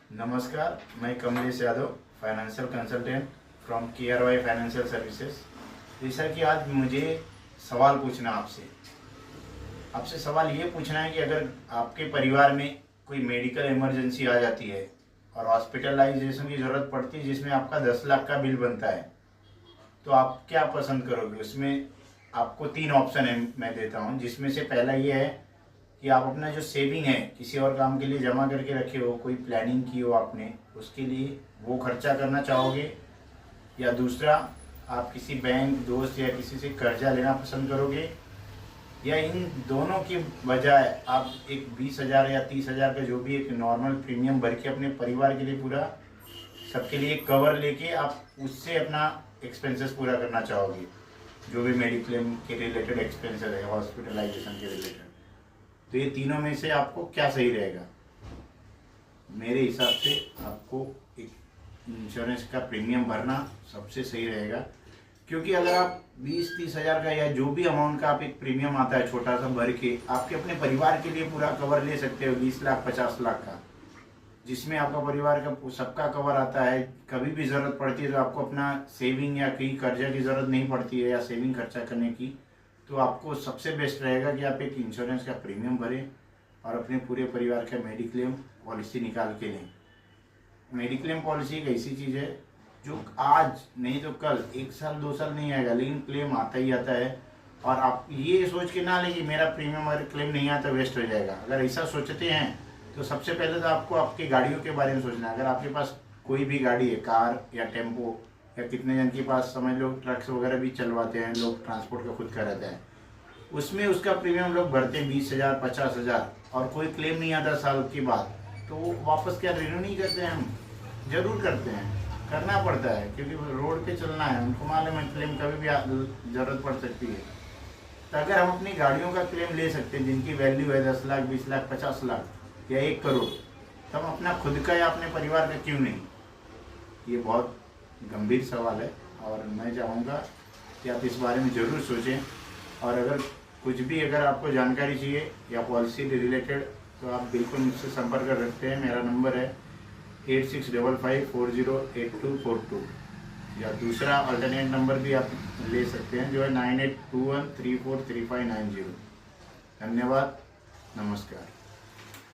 नमस्कार, मैं Kamlesh Yadav, financial consultant from KRY financial services. जैसा कि आज मुझे सवाल पूछना आपसे सवाल ये पूछना है कि अगर आपके परिवार में कोई मेडिकल इमरजेंसी आ जाती है और हॉस्पिटलाइजेशन की ज़रूरत पड़ती है जिसमें आपका 10 लाख का बिल बनता है, तो आप क्या पसंद करोगे? उसमें आपको 3 ऑप्शन है मैं देता हूँ, जिसमें से पहला ये है कि आप अपना जो सेविंग है किसी और काम के लिए जमा करके रखे हो, कोई प्लानिंग की हो आपने, उसके लिए वो खर्चा करना चाहोगे, या दूसरा आप किसी बैंक, दोस्त या किसी से कर्जा लेना पसंद करोगे, या इन दोनों की बजाय आप एक 20,000 या 30,000 का जो भी एक नॉर्मल प्रीमियम भर के अपने परिवार के लिए पूरा सबके लिए कवर लेके आप उससे अपना एक्सपेंसेस पूरा करना चाहोगे, जो भी मेडिक्लेम के रिलेटेड एक्सपेंसेस है, हॉस्पिटलाइजेशन के रिलेटेड। तो ये तीनों में से आपको क्या सही रहेगा? मेरे हिसाब से आपको एक इंश्योरेंस का प्रीमियम भरना सबसे सही रहेगा, क्योंकि अगर आप 20-30 हज़ार का या जो भी अमाउंट का आप एक प्रीमियम आता है छोटा सा भर के, आपके अपने परिवार के लिए पूरा कवर ले सकते हो 20 लाख 50 लाख का, जिसमें आपका परिवार का सबका कवर आता है। कभी भी ज़रूरत पड़ती है तो आपको अपना सेविंग या कहीं कर्जा की ज़रूरत नहीं पड़ती है या सेविंग खर्चा करने की, तो आपको सबसे बेस्ट रहेगा कि आप एक इंश्योरेंस का प्रीमियम भरें और अपने पूरे परिवार का मेडिक्लेम पॉलिसी निकाल के लें। मेडिक्लेम पॉलिसी एक ऐसी चीज़ है जो आज नहीं तो कल, 1 साल 2 साल नहीं आएगा, लेकिन क्लेम आता ही आता है। और आप ये सोच के ना लें कि मेरा प्रीमियम अगर क्लेम नहीं आता वेस्ट हो जाएगा। अगर ऐसा सोचते हैं तो सबसे पहले तो आपको आपकी गाड़ियों के बारे में सोचना है। अगर आपके पास कोई भी गाड़ी है, कार या टेम्पो, या कितने जन के पास समझ लो ट्रक्स वगैरह भी चलवाते हैं लोग, ट्रांसपोर्ट का खुद का रहता है, उसमें उसका प्रीमियम लोग भरते हैं 20,000 50,000 और कोई क्लेम नहीं आता साल के बाद, तो वो वापस क्या रिन्यू नहीं करते हैं? हम जरूर करते हैं, करना पड़ता है, क्योंकि रोड पे चलना है, उनको मालूम है क्लेम कभी भी ज़रूरत पड़ सकती है। तो अगर हम अपनी गाड़ियों का क्लेम ले सकते हैं जिनकी वैल्यू है 10 लाख 20 लाख 50 लाख या 1 करोड़, तो हम अपना खुद का या अपने परिवार का क्यों नहीं? ये बहुत गंभीर सवाल है और मैं चाहूँगा कि आप इस बारे में ज़रूर सोचें। और अगर कुछ भी अगर आपको जानकारी चाहिए या पॉलिसी से रिलेटेड, तो आप बिल्कुल मुझसे संपर्क कर सकते हैं। मेरा नंबर है 8655408242, या दूसरा अल्टरनेट नंबर भी आप ले सकते हैं जो है 9821343590। धन्यवाद, नमस्कार।